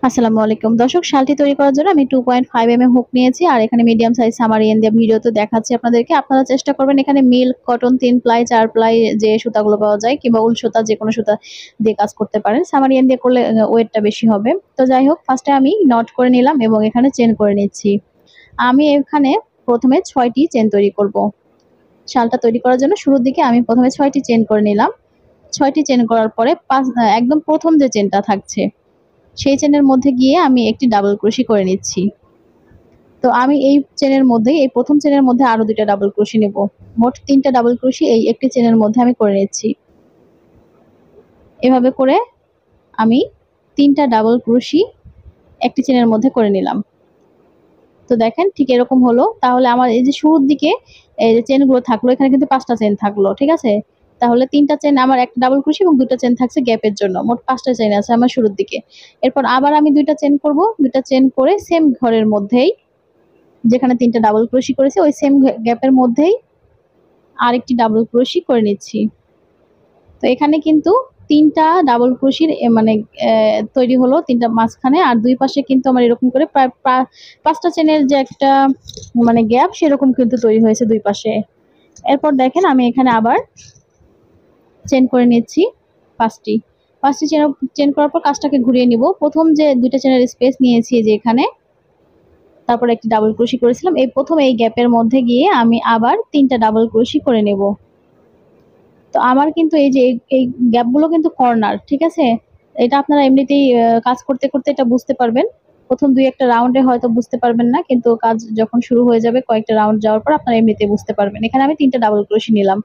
আসসালামু আলাইকুম দর্শক, শালটি তৈরি করার জন্য আমি 2.5 mm হুক নিয়েছি আর এখানে মিডিয়াম সাইজ সামারি এন্ড দিয়ে ভিডিওতে দেখাচ্ছি আপনাদেরকে। আপনারা চেষ্টা করবেন এখানে মিল্ক কটন 3 প্লাই 4 প্লাই যে সুতাগুলো পাওয়া যায় কিংবা উল সুতা যেকোনো সুতা দিয়ে কাজ করতে পারেন। সামারি এন্ড দিয়ে করলে ওয়েটটা বেশি হবে। তো যাই হোক, ফার্স্টে আমি নট করে নিলাম এবং এখানে চেন করে নিচ্ছি। আমি এখানে প্রথমে 6টি চেন তৈরি করব। শালটা তৈরি করার জন্য শুরুর দিকে আমি প্রথমে 6টি চেন করে নিলাম। 6টি চেন করার পরে একদম প্রথম যে চেনটা থাকছে সেই চেনের মধ্যে গিয়ে আমি একটি ডাবল ক্রোশি করে নিচ্ছি। তো আমি এই চেনের মধ্যে এই প্রথম চেনের মধ্যে আরো 2টা ডাবল ক্রোশি নেব। মোট 3টা ডাবল ক্রোশি এই একটি চেনের মধ্যে আমি করে নিচ্ছি। এভাবে করে আমি 3টা ডাবল ক্রোশি একটি চেনের মধ্যে করে নিলাম। তো দেখেন ঠিক এরকম হলো। তাহলে আমার এই যে শুরুর দিকে এই যে চেনগুলো থাকলো, এখানে কিন্তু 5টা চেন থাকলো, ঠিক আছে? তাহলে 3টা চেন আমার একটা ডাবল ক্রোশি এবং 2টা চেন থাকছে গ্যাপের জন্য। মোট 5টা চেন আছে আমার শুরুর দিকে। এরপর আবার আমি 2টা চেন করব। 2টা চেন করে সেম ঘরের মধ্যেই যেখানে 3টা ডাবল ক্রোশি করেছি ওই সেম গ্যাপের মধ্যেই আরেকটি ডাবল ক্রোশি করে নিচ্ছি। তো এখানে কিন্তু 3টা ডাবল ক্রোশির মানে তৈরি হলো 3টা মাঝখানে, আর দুই পাশে কিন্তু আমার এরকম করে প্রায় 5টা চেনের যে একটা মানে গ্যাপ সেরকম কিন্তু তৈরি হয়েছে দুই পাশে। এরপর দেখেন আমি এখানে আবার চেন করে নিচ্ছি 5টি। 5টি চেন করার পর কাজটাকে ঘুরিয়ে নিব। প্রথম যে 2টা চেনের স্পেস নিয়েছি যে এখানে, তারপর একটি ডাবল ক্রোশি করেছিলাম। এই প্রথম এই গ্যাপের মধ্যে গিয়ে আমি আবার 3টা ডাবল ক্রোশি করে নেব। তো আমার কিন্তু এই যে এই গ্যাপগুলো কিন্তু কর্নার, ঠিক আছে? এটা আপনারা এমনিতেই কাজ করতে করতে এটা বুঝতে পারবেন। প্রথম 2-1টা রাউন্ডে হয়তো বুঝতে পারবেন না, কিন্তু কাজ যখন শুরু হয়ে যাবে কয়েকটা রাউন্ড যাওয়ার পর আপনারা এমনিতেই বুঝতে পারবেন। এখানে আমি 3টা ডাবল ক্রোশি নিলাম।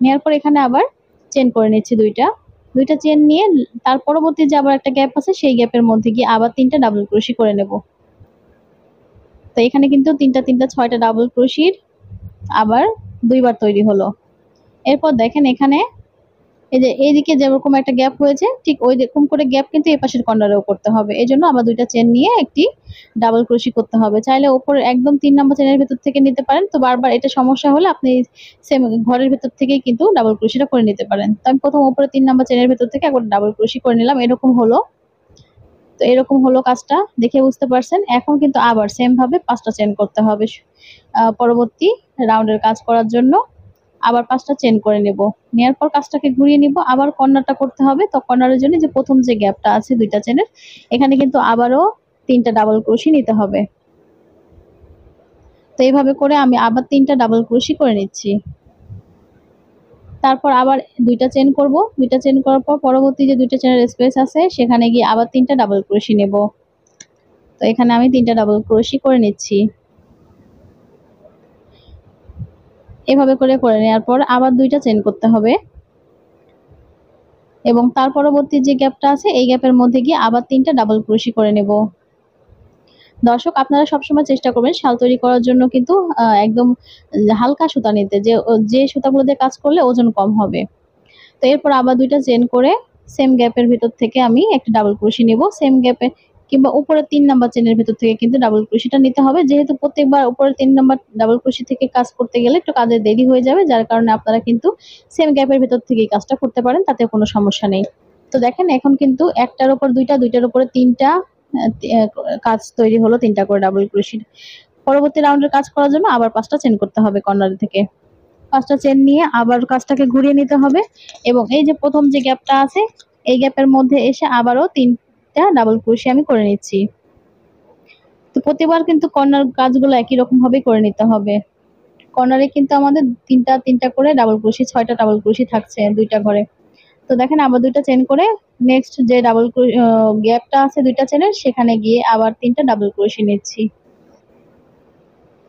নেওয়ার পর এখানে আবার চেন করে নিচ্ছি 2টা চেন নিয়ে তার পরবর্তী যে আবার একটা গ্যাপ আছে সেই গ্যাপের মধ্যে গিয়ে আবার 3টা ডাবল ক্রোশি করে নেব। তো এখানে কিন্তু 3টা 6টা ডাবল ক্রোশির আবার 2বার তৈরি হলো। এরপর দেখেন এখানে এই যে এইদিকে যেরকম একটা গ্যাপ হয়েছে ঠিক ওই রকম করে গ্যাপ কিন্তু এই পাশের কর্নারেও করতে হবে। এজন্য আবার 2টা চেন নিয়ে একটি ডাবল ক্রোশি করতে হবে। চাইলে উপরে একদম 3 নাম্বার চেনের ভেতর থেকে নিতে পারেন। তো বারবার এটা সমস্যা হলে আপনি সেম ঘরের ভেতর থেকেই কিন্তু ডাবল ক্রোশিটা করে নিতে পারেন। তো আমি প্রথম উপরে 3 নাম্বার চেনের ভেতর থেকে একবার ডাবল ক্রোশি করে নিলাম। এরকম হলো। তো এরকম হলো কাজটা দেখে বুঝতে পারছেন। এখন কিন্তু আবার সেম ভাবে 5টা চেন করতে হবে। পরবর্তী রাউন্ডের কাজ করার জন্য আবার 5টা চেন করে নেব। নেয়ার পর কাজটাকে ঘুরিয়ে নিব। আবার কর্নারটা করতে হবে। তো কর্নারের জন্য যে প্রথম যে গ্যাপটা আছে 2টা চেনের, এখানে কিন্তু আবারও 3টা ডাবল ক্রোশি নিতে হবে। তো এইভাবে করে আমি আবার 3টা ডাবল ক্রোশি করে নিচ্ছি। তারপর আবার 2টা চেন করব। 2টা চেন করার পর পরবর্তী যে 2টা চেনের স্পেস আছে সেখানে গিয়ে আবার 3টা ডাবল ক্রোশি নেব। তো এখানে আমি 3টা ডাবল ক্রোশি করে নিচ্ছি। এভাবে করে নেওয়ার পর আবার 2টা চেন করতে হবে এবং তার পরবর্তী যে গ্যাপটা আছে এই গ্যাপের মধ্যে গিয়ে আবার 3টা ডাবল ক্রোশি করে নেব। দর্শক, আপনারা সবসময় চেষ্টা করবেন শাল তৈরি করার জন্য কিন্তু একদম হালকা সুতা নিতে, যে সুতাগুলো দিয়ে কাজ করলে ওজন কম হবে। তো এরপর আবার 2টা চেন করে সেম গ্যাপের ভিতর থেকে আমি একটা ডাবল ক্রোশি নেব। সেম গ্যাপে কিংবা উপরে 3 নাম্বার চেনের ভিতর থেকে কিন্তু ডাবল ক্রোশিটা নিতে হবে। যেহেতু প্রত্যেকবার উপরে 3 নাম্বার ডাবল ক্রোশি থেকে কাজ করতে গেলে একটু কাজের দেরি হয়ে যাবে, যার কারণে আপনারা কিন্তু সেম গ্যাপের ভিতর থেকেই কাজটা করতে পারেন, তাতে কোনো সমস্যা নেই। তো দেখেন এখন কিন্তু একটার উপর 2টা, 2টার উপরে 3টা কাজ তৈরি হলো, 3টা করে ডাবল ক্রোশি। পরবর্তী রাউন্ডের কাজ করার জন্য আবার 5টা চেন করতে হবে কর্নার থেকে। 5টা চেন নিয়ে আবার কাজটাকে ঘুরিয়ে নিতে হবে এবং এই যে প্রথম যে গ্যাপটা আছে এই গ্যাপের মধ্যে এসে আবারও 3টা ডাবল ক্রোশি আমি করে নিচ্ছি। তো প্রতিবার কিন্তু কর্নার কাজগুলো একই রকম ভাবেই করে নিতে হবে। কর্নারে কিন্তু আমাদের 3টা করে ডাবল ক্রোশি, 6টা ডাবল ক্রোশি থাকছে 2টা ঘরে। তো দেখেন আবার 2টা চেন করে নেক্সট যে গ্যাপটা আছে 2টা চেনের সেখানে গিয়ে আবার 3টা ডাবল ক্রোশি নিচ্ছি।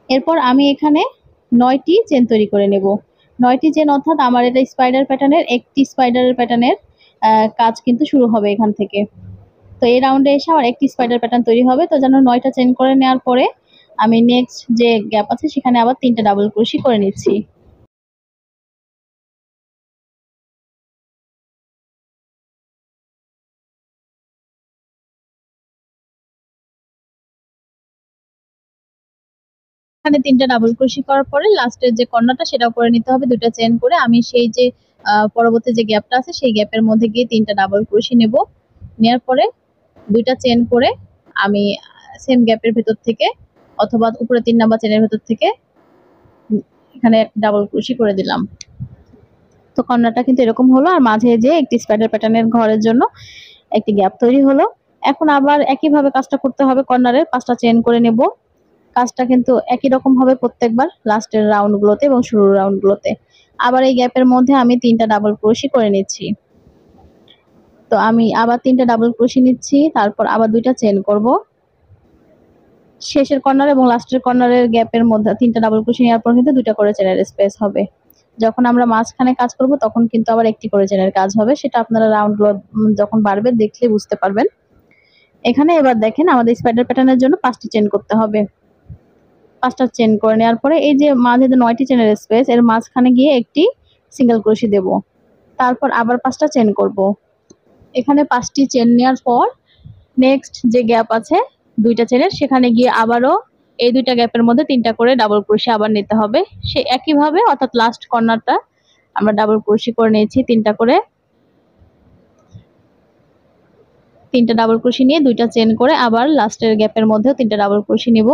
এরপর আমি এখানে 9টি চেন তৈরি করে নেব। 9টি চেন অর্থাৎ আমার এটা স্পাইডার প্যাটার্নের একটি স্পাইডারের প্যাটার্নের কাজ কিন্তু শুরু হবে এখান থেকে। তো এই রাউন্ডে এসে আমার একটি স্পাইডার প্যাটার্ন তৈরি হবে। তো যেন 9টা চেন করে নেওয়ার পরে আমি নেক্সট যে গ্যাপ আছে সেখানে আবার 3টা ডাবল ক্রোশি করে নিচ্ছি। এখানে 3টা ডাবল ক্রোশি করার পরে লাস্টের যে কর্নারটা সেটাও করে নিতে হবে 2টা চেন করে। আমি সেই যে পরবর্তী যে গ্যাপটা আছে সেই গ্যাপের মধ্যে গিয়ে 3টা ডাবল ক্রোশি নেব। নেওয়ার পরে 2টা চেন করে আমি সেম গ্যাপের ভেতর থেকে অথবা উপরে 3 নাম্বার চেনের ভেতর থেকে এখানে ডাবল ক্রোশি করে দিলাম। তো কর্নারটা কিন্তু এরকম হলো, আর মাঝে যে একটি স্পাইডার প্যাটার্নের ঘরের জন্য একটি গ্যাপ তৈরি হলো। এখন আবার একইভাবে কাজটা করতে হবে, কর্নারের 5টা চেন করে নেব। কাজটা কিন্তু একই রকম হবে প্রত্যেকবার, লাস্টের রাউন্ডগুলোতে এবং শুরুর রাউন্ডগুলোতে। আবার এই গ্যাপের মধ্যে আমি 3টা ডাবল ক্রোশি করে নিচ্ছি। তো আমি আবার 3টা ডাবল ক্রোশি নিচ্ছি, তারপর আবার 2টা চেন করব। শেষের কর্নার এবং লাস্টের কর্নারের গ্যাপের মধ্যে 3টা ডাবল ক্রোশি নেওয়ার পর কিন্তু 2টা করে চেনের স্পেস হবে। যখন আমরা মাঝখানে কাজ করব তখন কিন্তু আবার একটি করে চেনের কাজ হবে, সেটা আপনারা রাউন্ডগুলো যখন বাড়বে দেখলে বুঝতে পারবেন। এখানে এবার দেখেন আমাদের স্পাইডার প্যাটার্নের জন্য 5টি চেন করতে হবে। 5টা চেন করে নেওয়ার পরে এই যে মাঝে যে 9টি চেনের স্পেস, এর মাঝখানে গিয়ে একটি সিঙ্গেল ক্রোশি দেব। তারপর আবার 5টা চেন করব। এখানে 5টি চেন নেওয়ার পর নেক্সট যে গ্যাপ আছে 2টা চেনের, সেখানে গিয়ে আবারও এই 2টা গ্যাপের মধ্যে 3টা করে ডাবল ক্রোশি আবার নিতে হবে। সে একইভাবে, অর্থাৎ লাস্ট কর্নারটা আমরা ডাবল ক্রোশি করে নিয়েছি 3টা করে। 3টা ডাবল ক্রোশি নিয়ে 2টা চেন করে আবার লাস্টের গ্যাপের মধ্যেও 3টা ডাবল ক্রোশি নিব।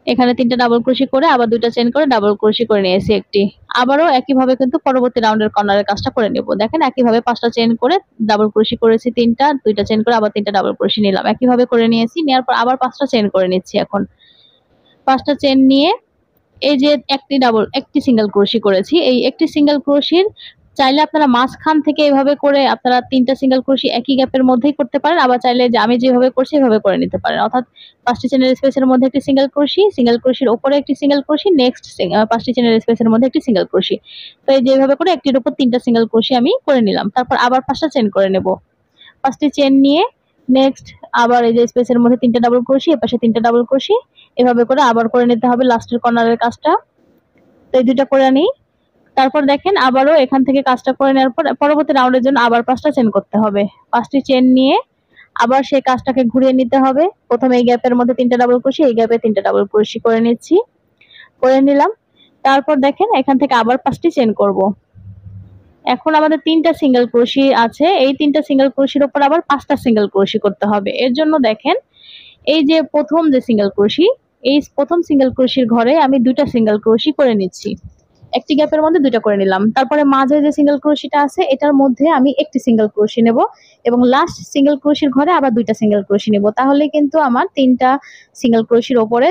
এখানে 3টা ডাবল ক্রোশি করে আবার 2টা চেন করে ডাবল ক্রোশি করে নিয়েছি একটি। আবারও একইভাবে কিন্তু পরবর্তী রাউন্ডের কর্নারের কাজটা করে নেব। দেখেন একইভাবে 5টা চেন করে ডাবল ক্রোশি করেছি 3টা, 2টা চেন করে আবার 3টা ডাবল ক্রোশি নিলাম। একইভাবে করে নিয়েছি, নেওয়ার পর আবার 5টা চেন করে নিচ্ছি। এখন 5টা চেন নিয়ে এই যে একটি সিঙ্গেল ক্রোশি করেছি, এই একটি সিঙ্গেল ক্রোশির চাইলে আপনারা মাঝখান থেকে এভাবে করে আপনারা 3টা সিঙ্গেল ক্রোশি একই গ্যাপের মধ্যেই করতে পারেন, আবার চাইলে যে আমি যেভাবে করছি এভাবে করে নিতে পারেন। অর্থাৎ 5টি চেনের স্পেসের মধ্যে একটি সিঙ্গেল ক্রোশি, সিঙ্গেল ক্রোশির উপরে একটি সিঙ্গেল ক্রোশি, নেক্সট 5টি চেনের স্পেসের মধ্যে একটি সিঙ্গেল ক্রোশি। তো এই যেভাবে করে একটির উপর 3টা সিঙ্গেল ক্রোশি আমি করে নিলাম। তারপর আবার 5টা চেন করে নেব। 5টি চেন নিয়ে নেক্সট আবার এই যে স্পেসের মধ্যে 3টা ডাবল ক্রোশি, এপাশে 3টা ডাবল ক্রোশি, এভাবে করে আবার করে নিতে হবে লাস্টের কর্নারের কাজটা। তো এই 2টা করে নিই। তারপর দেখেন আবারও এখান থেকে কাজটা করে নেওয়ার পর পরবর্তী রাউন্ডের জন্য আবার 5টা চেন করতে হবে। 5টি চেন নিয়ে আবার সেই কাজটাকে ঘুরিয়ে নিতে হবে। প্রথমে এই গ্যাপের মধ্যে 3টা ডাবল ক্রোশি, এই গ্যাপে 3টা ডাবল ক্রোশি করে নিচ্ছি, করে নিলাম। তারপর দেখেন এখান থেকে আবার 5টি চেন করব। এখন আমাদের 3টা সিঙ্গেল ক্রোশি আছে, এই 3টা সিঙ্গেল ক্রোশির উপর আবার 5টা সিঙ্গেল ক্রোশি করতে হবে। এর জন্য দেখেন এই যে প্রথম যে সিঙ্গেল ক্রোশি, এই প্রথম সিঙ্গেল ক্রোশির ঘরে আমি 2টা সিঙ্গেল ক্রোশি করে নিচ্ছি। একটি গ্যাপের মধ্যে 2টা করে নিলাম। তারপরে মাঝে যে সিঙ্গেল ক্রোশিটা আছে এটার মধ্যে আমি একটি সিঙ্গেল ক্রোশি নেব এবং লাস্ট সিঙ্গেল ক্রোশির ঘরে আবার 2টা সিঙ্গেল ক্রোশি নেব। তাহলে কিন্তু আমার 3টা সিঙ্গেল ক্রোশির উপরে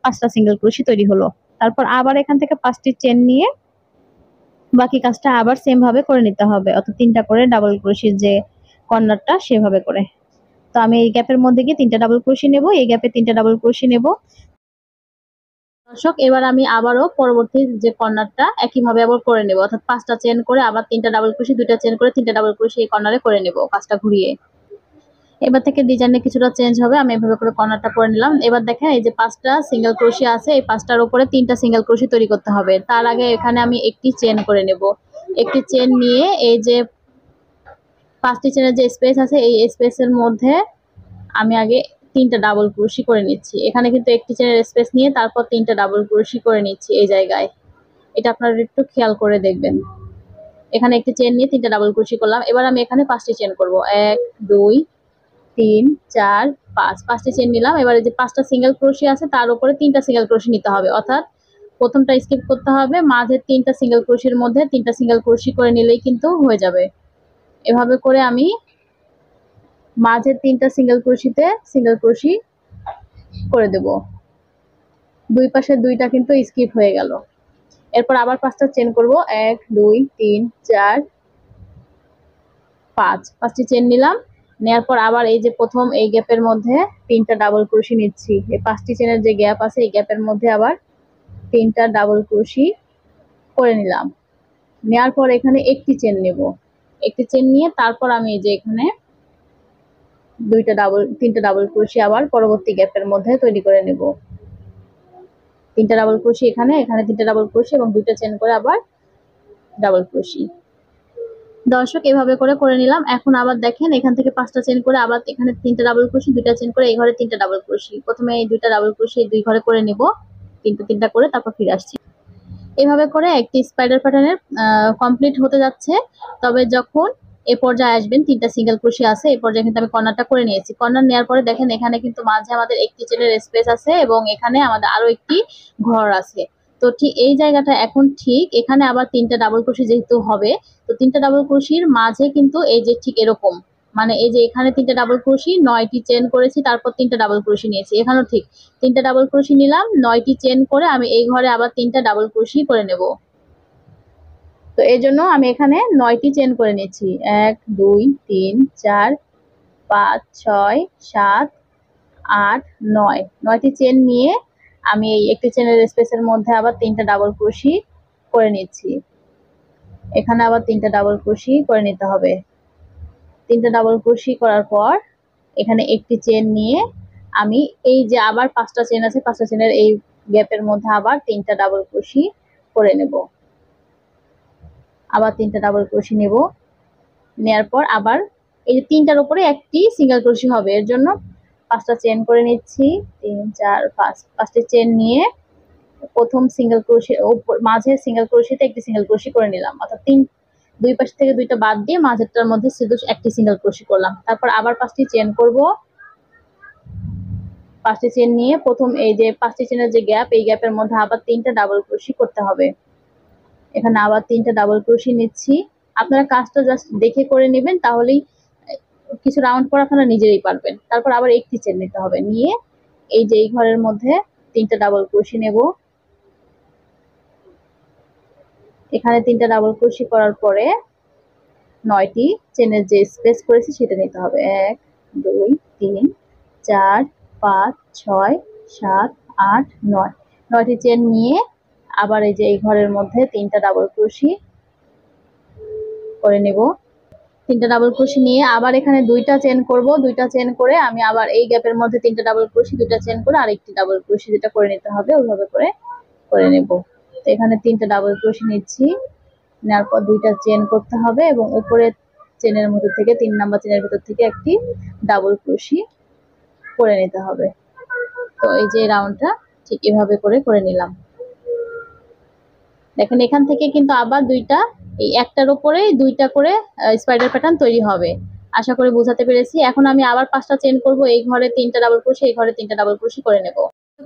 5টা সিঙ্গেল ক্রোশি তৈরি হলো। তারপর আবার এখান থেকে 5টি চেন নিয়ে বাকি কাজটা আবার সেম ভাবে করে নিতে হবে, অর্থাৎ 3টা করে ডাবল ক্রোশির যে কর্নারটা সেভাবে করে। তো আমি এই গ্যাপের মধ্যে গিয়ে 3টা ডাবল ক্রোশি নেব, এই গ্যাপে 3টা ডাবল ক্রোশি নেব। দর্শক এবার আমি আবারও পরবর্তী যে কর্নারটা একইভাবে আবার করে নেব, অর্থাৎ 5টা চেন করে আবার 3টা ডাবল ক্রোশি, 2টা চেন করে 3টা ডাবল ক্রোশি এই কর্নারে করে নেব কাজটা ঘুরিয়ে। এবার থেকে ডিজাইনে কিছুটা চেঞ্জ হবে, আমি এভাবে করে কর্নারটা করে নিলাম। এবার দেখেন এই যে 5টা সিঙ্গেল ক্রোশি আছে, এই 5টার উপরে 3টা সিঙ্গেল ক্রোশি তৈরি করতে হবে। তার আগে এখানে আমি একটি চেন করে নেব। একটি চেন নিয়ে এই যে 5টি চেনের যে স্পেস আছে এই স্পেসের মধ্যে আমি আগে 3টা ডাবল ক্রোশি করে নিচ্ছি। এখানে কিন্তু একটি চেনের স্পেস নিয়ে তারপর 3টা ডাবল ক্রোশি করে নিচ্ছি এই জায়গায়। এটা আপনারা একটু খেয়াল করে দেখবেন। এখানে একটি চেন নিয়ে 3টা ডাবল ক্রোশি করলাম। এবার আমি এখানে 5টি চেন করব। 1 2 3 4 5, 5টি চেন নিলাম। এবার এই যে 5টা সিঙ্গেল ক্রোশি আছে তার উপরে 3টা সিঙ্গেল ক্রোশি নিতে হবে, অর্থাৎ প্রথমটা স্কিপ করতে হবে, মাঝে 3টা সিঙ্গেল ক্রোশির মধ্যে 3টা সিঙ্গেল ক্রোশি করে নিলেই কিন্তু হয়ে যাবে। এভাবে করে আমি মাঝে 3টা সিঙ্গেল ক্রোশিতে সিঙ্গেল ক্রোশি করে দেব। দুই পাশে 2টা কিন্তু স্কিপ হয়ে গেল। এরপর আবার 5টা চেন করব। 1 2 3 4 5, 5টি চেন নিলাম। নেওয়ার পর আবার এই যে প্রথম এই গ্যাপের মধ্যে 3টা ডাবল ক্রোশি নিচ্ছি। এই 5টি চেনের যে গ্যাপ আছে এই গ্যাপের মধ্যে আবার 3টা ডাবল ক্রোশি করে নিলাম। নেওয়ার পর এখানে একটি চেন নেব। একটি চেন নিয়ে তারপর আমি এই যে এখানে 3টা ডাবল ক্রোশি আবার পরবর্তী গ্যাপের মধ্যে তৈরি করে নেব। 3টা ডাবল ক্রোশি এখানে 3টা ডাবল ক্রোশি এবং 2টা চেন করে আবার ডাবল ক্রোশি। দর্শক এভাবে করে নিলাম। এখন আবার দেখেন এখান থেকে 5টা চেন করে আবার এখানে 3টা ডাবল ক্রোশি, 2টা চেন করে এই ঘরে 3টা ডাবল ক্রোশি। প্রথমে এই 2টা ডাবল ক্রোশি এই 2 ঘরে করে নেব, 3টা করে তারপর ফিরে আসছি। এভাবে করে একটি স্পাইডার প্যাটার্নের কমপ্লিট হতে যাচ্ছে। তবে যখন এই পর্যায়ে আসবেন, তিনটা সিঙ্গেল ক্রোশি আছে, এই পর্যায়ে কিন্তু আমি কর্নারটা করে নিয়েছি। কর্নার নেওয়ার পরে দেখেন এখানে কিন্তু মাঝে আমাদের একটি চেনের স্পেস আছে এবং এখানে আমাদের আরো একটি ঘর আছে। তো ঠিক এই জায়গাটা এখন ঠিক এখানে আবার তিনটা ডাবল ক্রোশি যেহেতু হবে, তো তিনটা ডাবল ক্রোশির মাঝে কিন্তু এই যে ঠিক এরকম, মানে এই যে এখানে তিনটা ডাবল ক্রোশি, 9টি চেন করেছি, তারপর তিনটা ডাবল ক্রোশি নিয়েছি। এখানেও ঠিক তিনটা ডাবল ক্রোশি নিলাম, 9টি চেন করে আমি এই ঘরে আবার তিনটা ডাবল ক্রোশি করে নেব। তো এই জন্য আমি এখানে 9টি চেন করে নিচ্ছি। 1 2 3 4 5 6 7 8 9, 9টি চেন নিয়ে আমি এই একটি চেনের স্পেসের মধ্যে আবার তিনটা ডাবল ক্রোশি করে নিচ্ছি। এখানে আবার তিনটা ডাবল ক্রোশি করে নিতে হবে। তিনটা ডাবল ক্রোশি করার পর এখানে একটি চেন নিয়ে আমি এই যে আবার 5টা চেন আছে, 5টা চেনের এই গ্যাপের মধ্যে আবার তিনটা ডাবল ক্রোশি করে নেব। আবার তিনটা ডাবল ক্রোশি নেব, নেয়ার পর আবার এই যে তিনটার উপরে একটি সিঙ্গেল ক্রোশি হবে, এর জন্য 5টা চেন করে নিচ্ছি। 3 4 5, 5টি চেন নিয়ে প্রথম সিঙ্গেল ক্রোশি মাঝে সিঙ্গেল ক্রোশিতে একটি সিঙ্গেল ক্রোশি করে নিলাম, অর্থাৎ দুই পাশ থেকে দুইটা বাদ দিয়ে মাঝেরটার মধ্যে শুধু একটি সিঙ্গেল ক্রোশি করলাম। তারপর আবার 5টি চেন করব। 5টি চেন নিয়ে প্রথম এই যে 5টি চেনের যে গ্যাপ, এই গ্যাপের মধ্যে আবার তিনটা ডাবল ক্রোশি করতে হবে। এখানে আবার তিনটা ডাবল ক্রোশি নিচ্ছি। আপনারা কাজটা জাস্ট দেখে করে নেবেন, তাহলেই কিছু রাউন্ড পর আপনারা নিজেরাই পারবেন। তারপর আবার একটি চেন নিতে হবে, নিয়ে এই যে এই ঘরের মধ্যে তিনটা ডাবল ক্রোশি নেব। এখানে তিনটা ডাবল ক্রোশি করার পরে 9টি চেনের যে স্পেস করেছি সেটা নিতে হবে। 1 2 3 4 5 6 7 8 9, 9টি চেন নিয়ে আবার এই যে এই ঘরের মধ্যে তিনটা ডাবল ক্রোশি করে নেব। তিনটা ডাবল ক্রোশি নিয়ে আবার এখানে দুইটা চেন করব, দুইটা চেন করে আমি আবার এই গ্যাপের মধ্যে তিনটা ডাবল ক্রোশি, দুইটা চেন করে আরেকটি ডাবল ক্রোশি যেটা করে নিতে হবে ওইভাবে করে নেব। তো এখানে তিনটা ডাবল ক্রোশি নিচ্ছি, নেওয়ার পর দুইটা চেন করতে হবে এবং উপরে চেনের মধ্যে থেকে 3 নাম্বার চেনের ভিতর থেকে একটি ডাবল ক্রোশি করে নিতে হবে। তো এই যে রাউন্ডটা ঠিক এভাবে করে নিলাম। দেখেন এখান থেকে কিন্তু আবার দুইটা, এই একটার উপরে দুইটা করে স্পাইডার প্যাটার্ন তৈরি হবে। আশা করি বোঝাতে পেরেছি। এখন আমি আবার 5টা চেন করব, এই ঘরে তিনটা ডাবল ক্রোশি, এই ঘরে তিনটা ডাবল ক্রোশি করে নেব।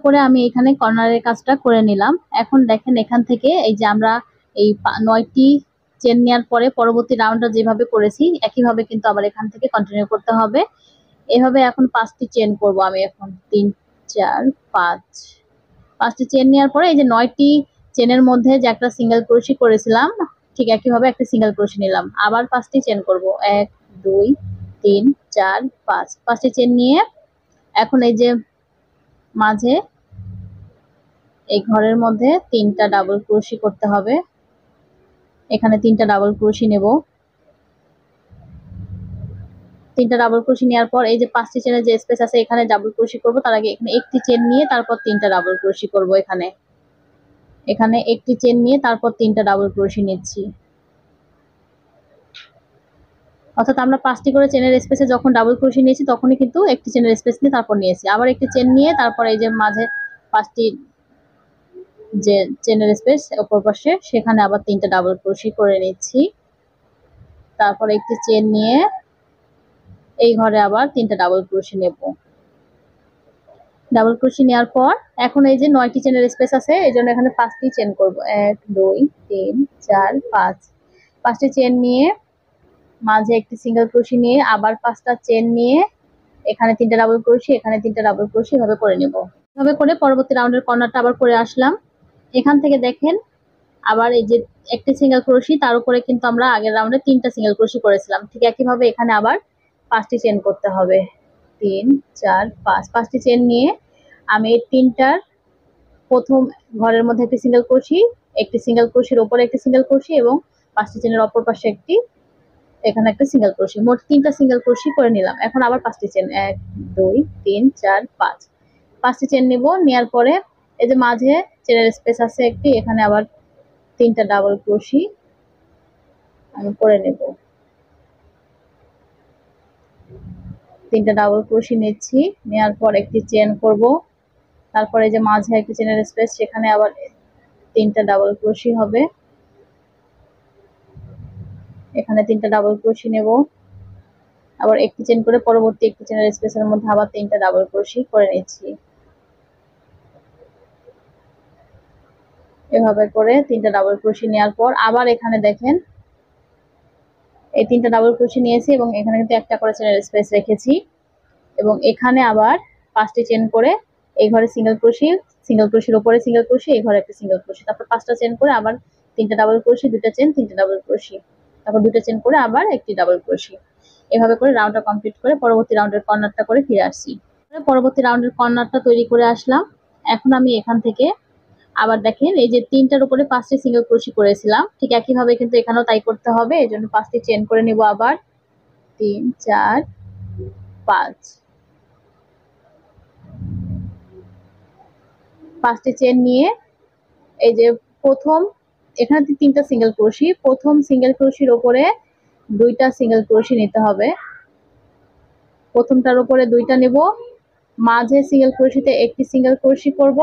করে আমি এখানে কর্নারের কাজটা করে নিলাম। এখন দেখেন এখান থেকে এই যে আমরা এই 9টি চেন নেওয়ার পরে পরবর্তী রাউন্ডটা যেভাবে করেছি একইভাবে কিন্তু আবার এখান থেকে কন্টিনিউ করতে হবে। এভাবে এখন 5টি চেন করব আমি। এখন 3 4 5, 5টি চেন নেওয়ার পরে এই যে 9টি চেনের মধ্যে যে একটা সিঙ্গেল ক্রোশি করেছিলাম, ঠিক একইভাবে একটা সিঙ্গেল ক্রোশি নিলাম। আবার 5টি চেন করব। 1 2 3 4 5, 5টি চেন নিয়ে এখন এই যে মাঝে এই ঘরের মধ্যে তিনটা ডাবল ক্রোশি করতে হবে। এখানে তিনটা ডাবল ক্রোশি নেব। তিনটা ডাবল ক্রোশি নেওয়ার পর এই যে 5টি চেনের যে স্পেস আছে এখানে ডাবল ক্রোশি করব, তার আগে এখানে একটি চেন নিয়ে তারপর তিনটা ডাবল ক্রোশি করব। এখানে একটি চেন নিয়ে তারপর তিনটা ডাবল ক্রোশি নিচ্ছি, অর্থাৎ আমরা 5টি করে চেনের স্পেসে যখন ডাবল ক্রোশি নিয়েছি তখনই কিন্তু একটি চেনের স্পেস নিয়ে তারপর নিয়েছি। আবার একটি চেন নিয়ে তারপর এই যে মাঝে 5টি যে চেনের স্পেস উপর পাশে সেখানে আবার তিনটা ডাবল ক্রোশি করে নিচ্ছি। তারপর একটি চেন নিয়ে এই ঘরে আবার তিনটা ডাবল ক্রোশি নেব। ডাবল ক্রোশি নেওয়ার পর এখন এই যে 9টি চেনের স্পেস আছে, এই জন্য এখানে 5টি চেন করব। 1 2 3 4 5, 5টি চেন নিয়ে মাঝে একটি সিঙ্গেল ক্রোশি নিয়ে আবার 5টা চেন নিয়ে এখানে তিনটা ডাবল ক্রোশি, এখানে তিনটা ডাবল ক্রোশি এভাবে করে নেব। এভাবে করে পরবর্তী রাউন্ডের কর্নারটা আবার করে আসলাম। এখান থেকে দেখেন আবার এই যে একটি সিঙ্গেল ক্রোশি, তার উপরে কিন্তু আমরা আগের রাউন্ডে তিনটা সিঙ্গেল ক্রোশি করেছিলাম, ঠিক একইভাবে এখানে আবার 5টি চেন করতে হবে। 3 4 5, 5টি চেন নিয়ে আমি এই তিনটার প্রথম ঘরের মধ্যে একটি সিঙ্গেল ক্রোশি, একটি সিঙ্গেল ক্রোশির উপরে একটি সিঙ্গেল ক্রোশি এবং 5টি চেনের অপর পাশে একটি, এখানে একটা সিঙ্গেল ক্রোশি, মোট 3টা সিঙ্গেল ক্রোশি করে নিলাম। এখন আবার 5টি চেন, 1 2 3 4 5, 5টি চেন নিব। নেওয়ার পরে এই যে মাঝে চেনের স্পেস আছে একটি, এখানে আবার তিনটা ডাবল ক্রোশি আমি করে নেব। তিনটা ডাবল ক্রোশি নিচ্ছি, নেওয়ার পর একটি চেন করব। তারপরে যে মাঝে একটি চেনের স্পেস সেখানে আবার তিনটা ডাবল ক্রোশি হবে। এখানে 3টা ডাবল ক্রোশি নেব, আবার একটি চেন করে পরবর্তী একটি চেনের স্পেসের মধ্যে আবার 3টা ডাবল ক্রোশি করে নিচ্ছি। এভাবে করে 3টা ডাবল ক্রোশি নেওয়ার পর আবার এখানে দেখেন এই 3টা ডাবল ক্রোশি নিয়েছি এবং এখানে কিন্তু একটা করে চেনের স্পেস রেখেছি এবং এখানে আবার 5টি চেন করে এই ঘরে সিঙ্গেল ক্রোশির উপরে সিঙ্গেল ক্রোশি, এই ঘরে একটা সিঙ্গেল ক্রোশি, তারপর 5টা চেন করে আবার 3টা ডাবল ক্রোশি, 2টা চেন, 3টা ডাবল ক্রোশি, তারপর 2টা চেন করে আবার একটি ডাবল ক্রোশি। এভাবে করে রাউন্ডটা কমপ্লিট করে পরবর্তী রাউন্ডের কর্নারটা করে ফিরে আসছি। পরবর্তী রাউন্ডের কর্নারটা তৈরি করে আসলাম। এখন আমি এখান থেকে আবার দেখেন এই যে 3টার উপরে 5টি সিঙ্গেল ক্রোশি করেছিলাম, ঠিক একইভাবে কিন্তু এখানেও তাই করতে হবে। এই জন্য 5টি চেন করে নিব, আবার 3 4 5, 5টি চেন নিয়ে এই যে প্রথম এখানে 3টা সিঙ্গেল ক্রোশি, প্রথম সিঙ্গেল ক্রোশির উপরে 2টা সিঙ্গেল ক্রোশি নিতে হবে। প্রথমটার উপরে 2টা নেব, মাঝে সিঙ্গেল ক্রোশিতে একটি সিঙ্গেল ক্রোশি করব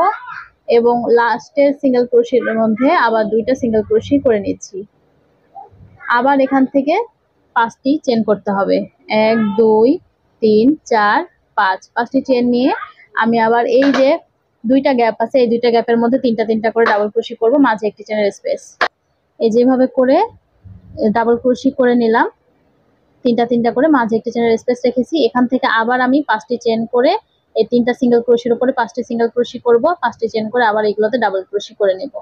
এবং লাস্টের সিঙ্গেল ক্রোশির মধ্যে আবার 2টা সিঙ্গেল ক্রোশি করে নিচ্ছি। আবার এখান থেকে 5টি চেন করতে হবে, 1 2 3 4 5, 5টি চেন নিয়ে আমি আবার এই যে 2টা গ্যাপ আছে এই 2টা গ্যাপের মধ্যে 3টা করে ডাবল ক্রোশি করব, মাঝে একটি চেনের স্পেস। এই যেভাবে করে ডাবল ক্রোশি করে নিলাম, 3টা করে মাঝে একটি চেনের স্পেস রেখেছি। এখান থেকে আবার আমি 5টি চেন করে এই 3টা সিঙ্গেল ক্রোশির উপরে 5টি সিঙ্গেল ক্রোশি করব, 5টি চেন করে আবার এগুলোতে ডাবল ক্রোশি করে নেব।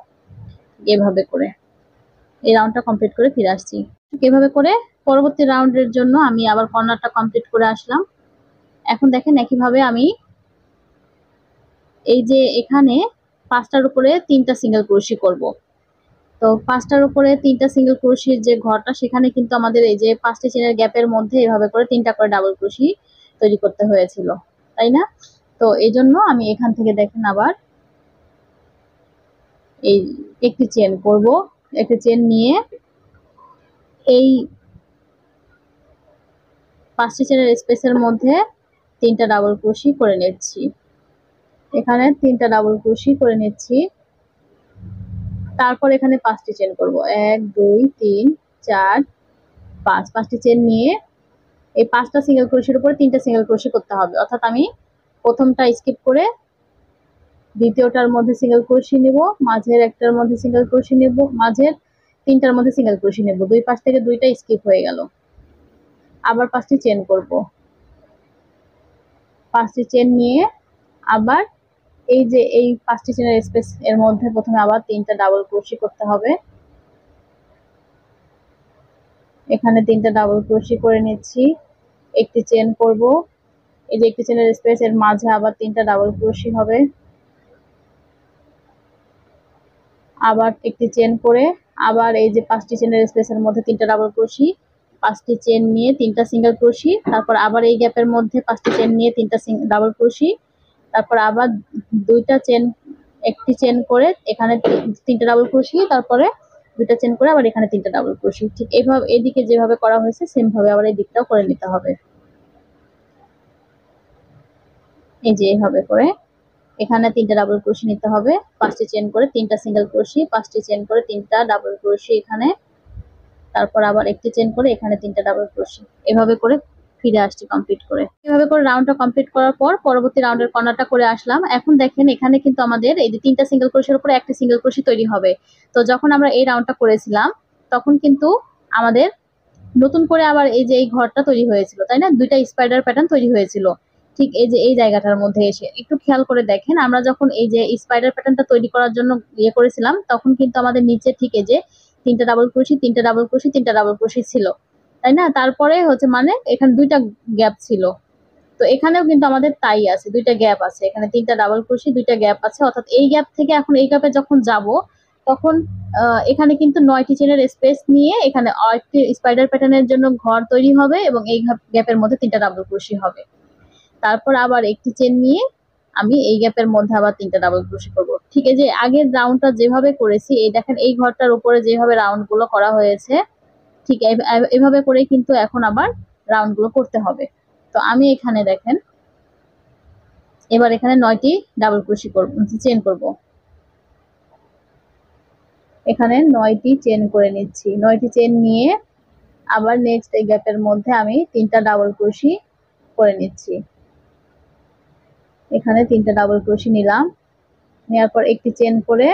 এভাবে করে এই রাউন্ডটা কমপ্লিট করে ফিরে আসছি। এভাবে করে পরবর্তী রাউন্ডের জন্য আমি আবার কর্নারটা কমপ্লিট করে আসলাম। এখন দেখেন একইভাবে আমি এই যে এখানে 5টার উপরে 3টা সিঙ্গেল ক্রোশি করব। তো 5টার উপরে 3টা সিঙ্গেল ক্রোশির যে ঘরটা সেখানে কিন্তু আমাদের এই যে 5টি চেনের গ্যাপের মধ্যে এভাবে করে 3টা করে ডাবল ক্রোশি তৈরি করতে হয়েছিল, তাই না? তো এই জন্য আমি এখান থেকে দেখেন আবার এই একটি চেন করব, একটি চেন নিয়ে এই 5টি চেনের স্পেসের মধ্যে 3টা ডাবল ক্রোশি করে নিচ্ছি। এখানে 3টা ডাবল ক্রোশি করে নিচ্ছি, তারপর এখানে 5টি চেন করব, 1 2 3 4 5, 5টি চেন নিয়ে এই 5টা সিঙ্গেল ক্রোশির উপরে 3টা সিঙ্গেল ক্রোশি করতে হবে। অর্থাৎ আমি প্রথমটা স্কিপ করে দ্বিতীয়টার মধ্যে সিঙ্গেল ক্রোশি নেব, মাঝের একটার মধ্যে সিঙ্গেল ক্রোশি নেব, মাঝের 3টার মধ্যে সিঙ্গেল ক্রোশি নেব, দুই পাশ থেকে 2টা স্কিপ হয়ে গেল। আবার 5টি চেন করব, 5টি চেন নিয়ে আবার এই যে এই 5টি চেনের স্পেস এর মধ্যে প্রথমে আবার 3টা ডাবল ক্রোশি করতে হবে। এখানে 3টা ডাবল ক্রোশি করে নিচ্ছি, একটি চেন করব, এই যে একটি চেনের স্পেস এর মাঝে আবার 3টা ডাবল ক্রোশি হবে, আবার একটি চেন করে আবার এই যে 5টি চেনের স্পেসের মধ্যে 3টা ডাবল ক্রোশি, 5টি চেন নিয়ে 3টা সিঙ্গেল ক্রোশি, তারপর আবার এই গ্যাপের মধ্যে 5টি চেন নিয়ে 3টা ডাবল ক্রোশি, তারপর আবার 2টা চেন, একটি চেন করে এখানে 3টা ডাবল ক্রোশি, তারপরে 2টা চেন করে আবার এখানে 3টা ডাবল ক্রোশি। ঠিক এইভাবে এদিকে যেভাবে করা হয়েছে সেম ভাবে আবার এই দিকটাও করে নিতে হবে। এই যে এইভাবে করে এখানে 3টা ডাবল ক্রোশি নিতে হবে, 5টি চেন করে 3টা সিঙ্গেল ক্রোশি, 5টি চেন করে 3টা ডাবল ক্রোশি এখানে, তারপর আবার একটি চেন করে এখানে 3টা ডাবল ক্রোশি। এভাবে করে ফিরে আসছি কমপ্লিট করে। এভাবে করে রাউন্ডটা কমপ্লিট করার পর পরবর্তী রাউন্ডের কর্নারটা করে আসলাম। এখন দেখেন এখানে কিন্তু আমাদের এই যে 3টা সিঙ্গেল ক্রোশের উপরে একটা সিঙ্গেল ক্রোশি তৈরি হবে। তো যখন আমরা এই রাউন্ডটা করেছিলাম তখন কিন্তু আমাদের নতুন করে আবার এই যে এই ঘরটা তৈরি হয়েছিল, তাই না? 2টা স্পাইডার প্যাটার্ন তৈরি হয়েছিল। ঠিক এই যে এই জায়গাটার মধ্যে এসে একটু খেয়াল করে দেখেন, আমরা যখন এই যে স্পাইডার প্যাটার্নটা তৈরি করার জন্য ইয়ে করেছিলাম তখন কিন্তু আমাদের নিচে ঠিক এই যে 3টা ডাবল ক্রোশি, 3টা ডাবল ক্রোশি, 3টা ডাবল ক্রোশি ছিল, তাই না? তারপরে হচ্ছে মানে এখানে 2টা গ্যাপ ছিল। তো এখানেও কিন্তু আমাদের তাই আছে, 2টা গ্যাপ আছে, এখানে 3টা ডাবল ক্রোশি, 2টা গ্যাপ আছে। অর্থাৎ এই গ্যাপ থেকে এখন এই গ্যাপে যখন যাব তখন এখানে কিন্তু 9টি চেনের স্পেস নিয়ে এখানে আরেকটি স্পাইডার প্যাটার্নের জন্য ঘর তৈরি হবে এবং এই গ্যাপের মধ্যে 3টা ডাবল ক্রোশি হবে। তারপর আবার একটি চেন নিয়ে আমি এই গ্যাপের মধ্যে আবার 3টা ডাবল ক্রোশি করব। ঠিক আছে, যে আগের রাউন্ডটা যেভাবে করেছি এই দেখেন এই ঘরটার উপরে যেভাবে রাউন্ড গুলো করা হয়েছে ঠিক এভাবে করে কিন্তু এখন আবার রাউন্ড গুলো করতে হবে। তো আমি এখানে দেখেন এবার এখানে 9টি ডাবল ক্রোশি করব, চেন করব। এখানে 9টি চেন করে নিচ্ছি, 9টি চেন নিয়ে আবার নেক্সট এই গ্যাপের মধ্যে আমি 3টা ডাবল ক্রোশি করে নিচ্ছি। এখানে 3টা ডাবল ক্রোশি নিলাম, নেওয়ার পর একটি চেন করে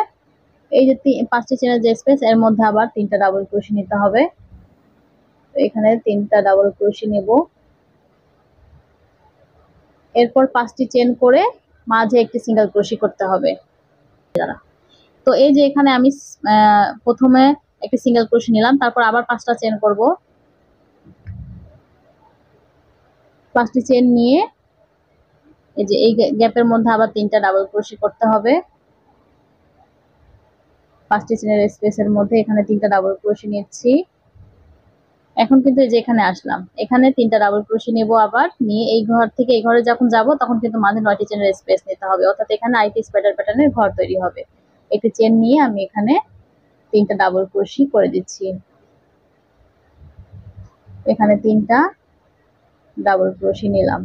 এই যে 5টি চেনের যে স্পেস এর মধ্যে আবার 3টা ডাবল ক্রোশি নিতে হবে। তো এখানে 3টা ডাবল ক্রোশি নেব, এরপর 5টি চেন করে মাঝে একটি সিঙ্গেল ক্রোশি করতে হবে। তো এই যে এখানে আমি প্রথমে একটি সিঙ্গেল ক্রোশি নিলাম, তারপর আবার 5টা চেন করব। 5টি চেন নিয়ে এই যে এই গ্যাপের মধ্যে আবার 3টা ডাবল ক্রোশি করতে হবে। 5টি চেনের স্পেসের মধ্যে এখানে 3টা ডাবল ক্রোশি নিচ্ছি। এখন কিন্তু এই যে এখানে আসলাম, এখানে 3টা ডাবল ক্রোশি নেব, আবার নিয়ে এই ঘর থেকে এই ঘরে যখন যাব তখন কিন্তু মাঝে 9টি চেনের স্পেস নিতে হবে, অর্থাৎ এখানে আইটি স্পাইডার প্যাটার্নের ঘর তৈরি হবে। একটি চেন নিয়ে আমি এখানে 3টা ডাবল ক্রোশি করে দিচ্ছি। এখানে 3টা ডাবল ক্রোশি নিলাম।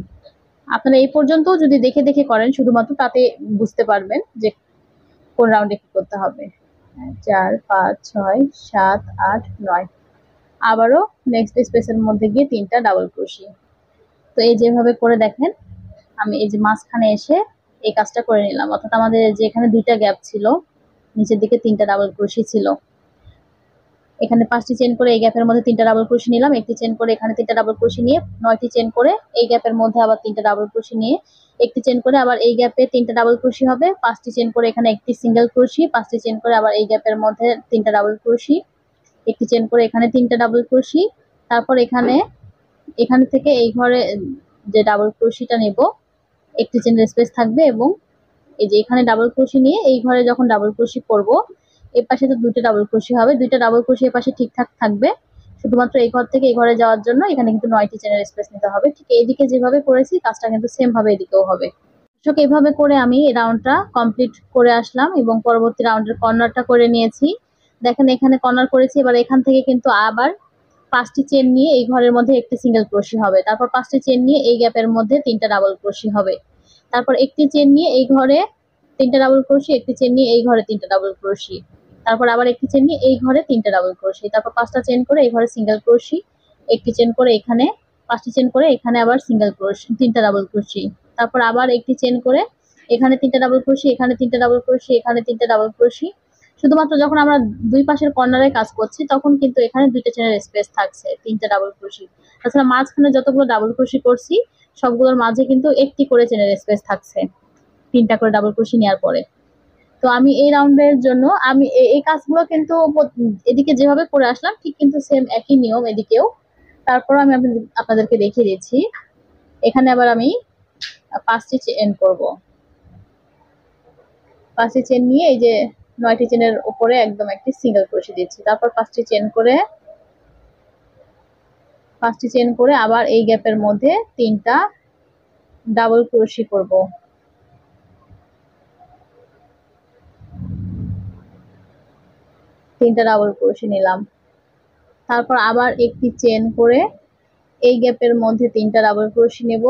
আপনারা এই পর্যন্ত যদি দেখে দেখে করেন শুধুমাত্র, তাতে বুঝতে পারবেন যে কোন রাউন্ডে কি করতে হবে। 4 5 6 7 8 9, আবারও নেক্সট স্পেসের মধ্যে গিয়ে 3টা ডাবল ক্রোশি। তো এই যেভাবে করে দেখেন, আমি এই যে মাঝখানে এসে এই কাজটা করে নিলাম, অর্থাৎ আমাদের যে এখানে 2টা গ্যাপ ছিল, নিচের দিকে 3টা ডাবল ক্রোশি ছিল, এখানে 5টি চেন করে এই গ্যাপের মধ্যে 3টা ডাবল ক্রোশি নিলাম, একটি চেন করে এখানে 3টা ডাবল ক্রোশি নিয়ে 9টি চেন করে এই গ্যাপের মধ্যে আবার 3টা ডাবল ক্রোশি নিয়ে একটি চেন করে আবার এই গ্যাপে 3টা ডাবল ক্রোশি হবে, 5টি চেন করে এখানে একটি সিঙ্গেল ক্রোশি, 5টি চেন করে আবার এই গ্যাপের মধ্যে 3টা ডাবল ক্রোশি, একটি চেন করে এখানে 3টা ডাবল ক্রোশি। তারপর এখান থেকে এই ঘরে যে ডাবল ক্রোশিটা নেব, একটি চেনের স্পেস থাকবে, এবং এই যে এখানে ডাবল ক্রোশি নিয়ে এই ঘরে যখন ডাবল ক্রোশি করব, এই পাশে তো 2টা ডাবল ক্রোশি হবে, 2টা ডাবল ক্রোশি এই পাশে ঠিকঠাক থাকবে, শুধুমাত্র এই ঘর থেকে এই ঘরে যাওয়ার জন্য এখানে কিন্তু 9টি চেনের স্পেস নিতে হবে। ঠিক এইদিকে যেভাবে করেছি কাজটা কিন্তু সেম ভাবে এদিকেও হবে। দর্শক, এইভাবে করে আমি এই রাউন্ডটা কমপ্লিট করে আসলাম এবং পরবর্তী রাউন্ডের কর্নারটা করে নিয়েছি। দেখেন এখানে কর্নার করেছি, এবার এখান থেকে কিন্তু আবার 5টি চেন নিয়ে এই ঘরের মধ্যে একটি সিঙ্গেল ক্রোশি হবে, তারপর 5টি চেন নিয়ে এই গ্যাপের মধ্যে 3টা ডাবল ক্রোশি হবে, তারপর একটি চেন নিয়ে এই ঘরে 3টা ডাবল ক্রোশি, একটি চেন নিয়ে এই ঘরে 3টা ডাবল ক্রোশি, তারপর আবার একটি চেন নিয়ে এই ঘরে 3টা ডাবল ক্রোশি, তারপর 5টা চেন করে এই ঘরে সিঙ্গেল ক্রোশি, একটি চেন করে এখানে, 5টি চেন করে এখানে আবার সিঙ্গেল ক্রোশি, 3টা ডাবল ক্রোশি, তারপর আবার একটি চেন করে এখানে 3টা ডাবল ক্রোশি, এখানে 3টা ডাবল ক্রোশি, এখানে 3টা ডাবল ক্রোশি। শুধুমাত্র যখন আমরা দুই পাশের কর্নারে কাজ করছি তখন কিন্তু এখানে 2টা চেনের স্পেস থাকছে, 3টা ডাবল ক্রোশি। তাছাড়া মাঝখানে যতগুলো ডাবল ক্রোশি করছি সবগুলোর মাঝে কিন্তু একটি করে চেনের স্পেস থাকছে 3টা করে ডাবল ক্রোশি নেওয়ার পরে। তো আমি এই রাউন্ডের জন্য আমি এই কাজগুলো কিন্তু এদিকে যেভাবে করে আসলাম ঠিক কিন্তু সেম একই নিয়ম এদিকেও। তারপর আমি আপনাদেরকে দেখিয়ে দিচ্ছি। এখানে আবার আমি 5টি চেন করব, 5টি চেন নিয়ে এই যে 9টি চেনের উপরে একদম একটি সিঙ্গেল ক্রোশি দিচ্ছি, তারপর 5টি চেন করে আবার এই গ্যাপের মধ্যে 3টা ডাবল ক্রোশি করব। তিনটা ডাবল ক্রোশি নিলাম, তারপর আবার একটি চেন করে এই গ্যাপের মধ্যে 3টা ডাবল ক্রোশি নেব,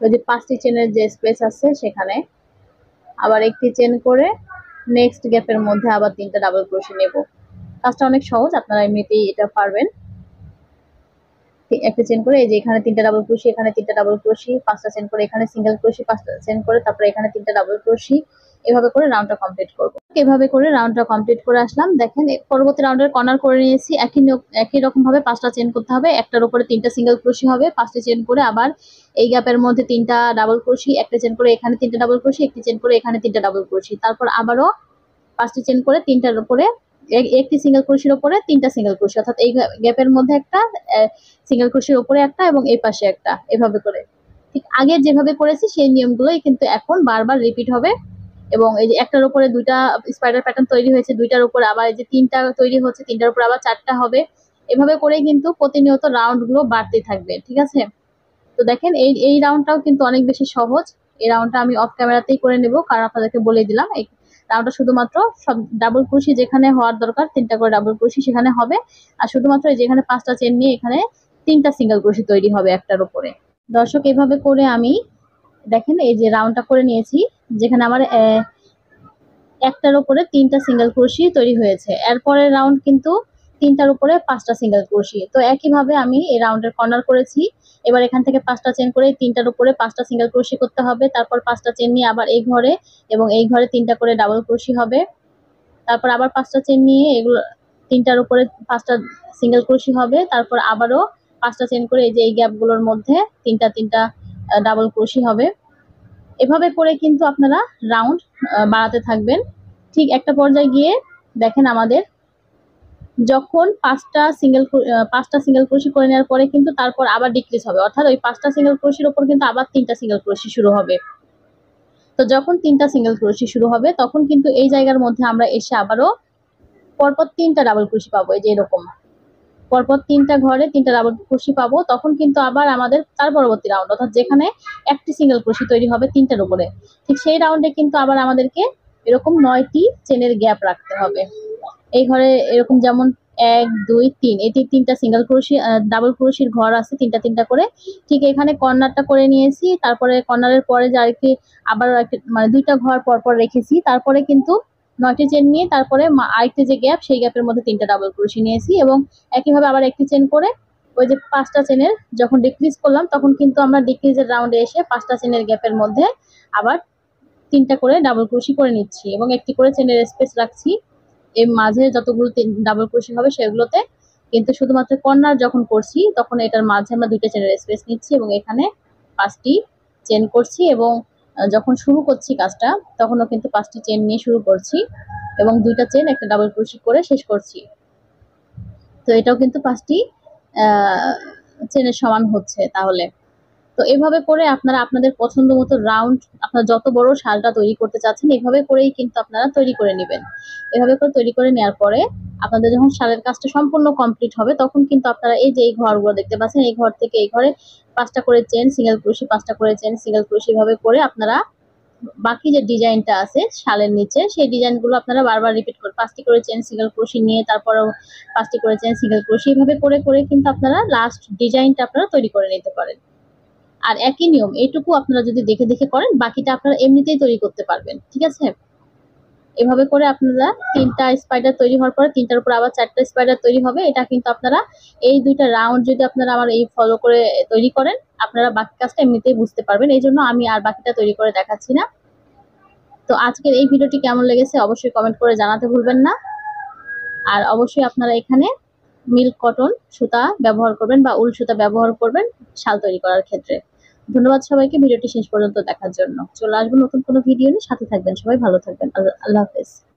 ওই যে 5টি চেনের যে স্পেস আছে সেখানে আবার একটি চেন করে নেক্সট গ্যাপের মধ্যে আবার 3টা ডাবল ক্রোশি নেব। কাজটা অনেক সহজ, আপনারা এমনিতেই এটা পারবেন। একটা চেন করে এই যে এখানে 3টা ডাবল ক্রোশি, এখানে 3টা ডাবল ক্রোশি, 5টা চেন করে এখানে সিঙ্গেল ক্রোশি, 5টা চেন করে তারপরে এখানে 3টা ডাবল ক্রোশি, এভাবে করে রাউন্ডটা কমপ্লিট করব। এভাবে করে রাউন্ডটা কমপ্লিট করে আসলাম। দেখেন পরবর্তী রাউন্ডের কর্নার করে নিয়েছি, একই রকম ভাবে 5টা চেন করতে হবে, একটার উপরে 3টা সিঙ্গেল ক্রোশি হবে, 5টি চেন করে আবার এই গ্যাপের মধ্যে 3টা ডাবল ক্রোশি, একটা চেন করে এখানে 3টা ডাবল ক্রোশি, একটি চেন করে এখানে 3টা ডাবল ক্রোশি, তারপর আবারও 5টি চেন করে 3টার উপরে একটি সিঙ্গেল ক্রোশির উপরে 3টা সিঙ্গেল ক্রোশি, অর্থাৎ এই গ্যাপের মধ্যে একটা সিঙ্গেল ক্রোশির উপরে একটা এবং এই পাশে একটা, এভাবে করে ঠিক আগে যেভাবে করেছি সেই নিয়মগুলোই কিন্তু এখন বারবার রিপিট হবে। এবং এই যে একটার উপরে 2টা স্পাইডার প্যাটার্ন তৈরি হয়েছে, 2টার উপরে আবার এই যে 3টা তৈরি হচ্ছে, 3টার উপরে আবার 4টা হবে, এভাবে করে কিন্তু প্রতিনিয়ত রাউন্ড গুলো বাড়তে থাকবে। ঠিক আছে, তো দেখেন এই রাউন্ডটাও কিন্তু অনেক বেশি সহজ। এই রাউন্ডটা আমি অফ ক্যামেরাতেই করে নেব, কারণ আপনাদেরকে বলে দিলাম এই রাউন্ডটা শুধুমাত্র সব ডাবল ক্রোশি যেখানে হওয়ার দরকার 3টা করে ডাবল ক্রোশি সেখানে হবে, আর শুধুমাত্র যেখানে 5টা চেন নিয়ে এখানে 3টা সিঙ্গেল ক্রোশি তৈরি হবে একটার উপরে। দর্শক, এভাবে করে আমি দেখেন এই যে রাউন্ডটা করে নিয়েছি, যেখানে আমার একটার উপরে 3টা সিঙ্গেল ক্রোশি তৈরি হয়েছে। এরপরের রাউন্ড কিন্তু 3টার উপরে 5টা সিঙ্গেল ক্রোশি। তো একইভাবে আমি এই রাউন্ডের কর্নার করেছি। এবার এখান থেকে 5টা চেন করে 3টার উপরে 5টা সিঙ্গেল ক্রোশি করতে হবে। তারপর 5টা চেন নিয়ে আবার এই ঘরে এবং এই ঘরে 3টা করে ডাবল ক্রোশি হবে। তারপর আবার 5টা চেন নিয়ে এগুলো 3টার উপরে 5টা সিঙ্গেল ক্রোশি হবে। তারপর আবারও 5টা চেন করে এই যে এই গ্যাপগুলোর মধ্যে 3টা ডাবল ক্রোশি হবে। এভাবে করে কিন্তু আপনারা রাউন্ড বাড়াতে থাকবেন। ঠিক একটা পর্যায়ে গিয়ে দেখেন আমাদের যখন 5টা সিঙ্গেল ক্রোশি করে নেওয়ার পরে কিন্তু তারপর আবার ডিক্রিজ হবে, অর্থাৎ ওই 5টা সিঙ্গেল ক্রোশির উপর কিন্তু আবার 3টা সিঙ্গেল ক্রোশি শুরু হবে। তো যখন 3টা সিঙ্গেল ক্রোশি শুরু হবে তখন কিন্তু এই জায়গার মধ্যে আমরা এসে আবারও পরপর 3টা ডাবল ক্রোশি পাবো। এই যে এরকম পরপর 3টা ঘরে 3টা ডাবল ক্রোশি পাবো। তখন কিন্তু আবার আমাদের তার পরবর্তী রাউন্ড, অর্থাৎ যেখানে একটি সিঙ্গেল ক্রোশি তৈরি হবে 3টার উপরে, ঠিক সেই রাউন্ডে কিন্তু আবার আমাদেরকে এরকম 9টি চেনের গ্যাপ রাখতে হবে। এই ঘরে এরকম যেমন 1 2 3 এটি 3টা সিঙ্গেল ক্রোশি ডাবল ক্রোশির ঘর আছে 3টা করে। ঠিক এখানে কর্নারটা করে নিয়েছি। তারপরে কর্নারের পরে যে আরেকটি আবার মানে 2টা ঘর পরপর রেখেছি। তারপরে কিন্তু 9টি চেন নিয়ে তারপরে আরেকটি যে গ্যাপ সেই গ্যাপের মধ্যে 3টা ডাবল ক্রোশি নিয়েছি এবং একইভাবে আবার একটি চেন করে ওই যে 5টা চেনের যখন ডিক্রিজ করলাম তখন কিন্তু আমরা ডিক্রিজের রাউন্ডে এসে 5টা চেনের গ্যাপের মধ্যে আবার 3টা করে ডাবল ক্রোশি করে নিচ্ছি এবং একটি করে চেনের স্পেস রাখছি। এই মাঝে যতগুলো ডাবল ক্রোশি হবে সেগুলোতে কিন্তু শুধুমাত্র কর্নার যখন করছি তখন এটার মাঝে আমরা 2টা চেনের স্পেস নিচ্ছি এবং এখানে 5টি চেন করছি এবং যখন শুরু করছি কাজটা তখনও কিন্তু 5টি চেন নিয়ে শুরু করছি এবং 2টা চেন একটা ডাবল ক্রোশি করে শেষ করছি। তো এটাও কিন্তু 5টি চেনের সমান হচ্ছে তাহলে। তো এভাবে করে আপনারা আপনাদের পছন্দ মতো রাউন্ড আপনারা যত বড় শালটা তৈরি করতে চাচ্ছেন এভাবে করেই কিন্তু আপনারা তৈরি করে নেবেন। এভাবে করে তৈরি করে নেওয়ার পরে আপনাদের যখন শালের কাজটা সম্পূর্ণ কমপ্লিট হবে তখন কিন্তু আপনারা এই যে এই ঘরগুলো দেখতে পাচ্ছেন এই ঘর থেকে এই ঘরে 5টা করে চেন সিঙ্গেল ক্রোশি 5টা করে চেন সিঙ্গেল ক্রোশি ভাবে করে আপনারা বাকি যে ডিজাইনটা আছে শালের নিচে সেই ডিজাইনগুলো আপনারা বারবার রিপিট করে 5টি করে চেন সিঙ্গেল ক্রোশি নিয়ে তারপরেও 5টি করে চেন সিঙ্গেল ক্রোশি এভাবে করে করে কিন্তু আপনারা লাস্ট ডিজাইনটা আপনারা তৈরি করে নিতে পারেন। আর একই নিয়ম এইটুকু আপনারা যদি দেখে দেখে করেন বাকিটা আপনারা এমনিতেই তৈরি করতে পারবেন। ঠিক আছে? এভাবে করে আপনারা 3টা স্পাইডার তৈরি হওয়ার পরে 3টার উপর আবার 4টা স্পাইডার তৈরি হবে। এটা কিন্তু আপনারা এই 2টা রাউন্ড যদি আপনারা আমার এই ফলো করে তৈরি করেন আপনারা বাকি কাজটা এমনিতেই বুঝতে পারবেন। এই জন্য আমি আর বাকিটা তৈরি করে দেখাচ্ছি না। তো আজকের এই ভিডিওটি কেমন লেগেছে অবশ্যই কমেন্ট করে জানাতে ভুলবেন না। আর অবশ্যই আপনারা এখানে মিল্ক কটন সুতা ব্যবহার করবেন বা উল সুতা ব্যবহার করবেন শাল তৈরি করার ক্ষেত্রে। ধন্যবাদ সবাইকে ভিডিওটি শেষ পর্যন্ত দেখার জন্য। চলে আসবো নতুন কোনো ভিডিও নিয়ে, সাথে থাকবেন। সবাই ভালো থাকবেন। আল্লাহ হাফেজ।